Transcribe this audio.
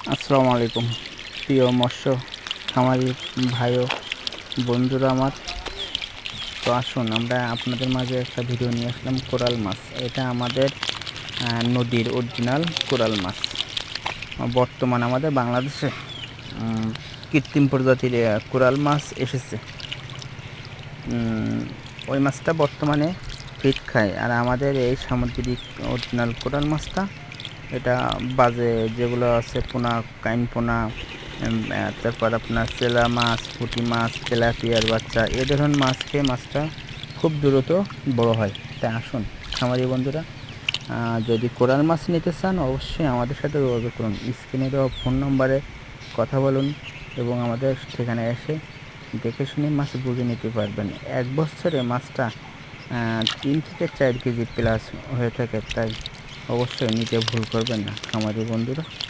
আসসালামু আলাইকুম প্রিয় মৎস্য খামারি ভাই ও বন্ধুরা আমার। তো আসুন আমরা আপনাদের মাঝে একটা ভিডিও নিয়ে আসলাম কোরাল মাছ। এটা আমাদের নদীর অরিজিনাল কোরাল মাছ। বর্তমান আমাদের বাংলাদেশে কৃত্রিম প্রজাতির কোরাল মাছ এসেছে। ওই মাছটা বর্তমানে ফিট খায়, আর আমাদের এই সামুদ্রিক অরিজিনাল কোরাল মাছটা এটা বাজে যেগুলো আছে পোনা, কাইন পোনা, তারপর আপনার চেলা মাছ, পুঁটি মাছ, তেলাপিয়ার বাচ্চা, এ ধরনের মাছ খেয়ে মাছটা খুব দ্রুত বড় হয়। তাই আসুন খামারি বন্ধুরা, যদি কোরাল মাছ নিতে চান অবশ্যই আমাদের সাথে যোগাযোগ করুন। স্ক্রিনে দেওয়া ফোন নম্বরে কথা বলুন এবং আমাদের ঠিকানায় এসে দেখে শুনে মাছ বুঝে নিতে পারবেন। এক বছরে মাছটা 3 থেকে 4 কেজি প্লাস হয়ে থাকে, তাই অবশ্যই নিতে ভুল করবেন না খামারি বন্ধুরা।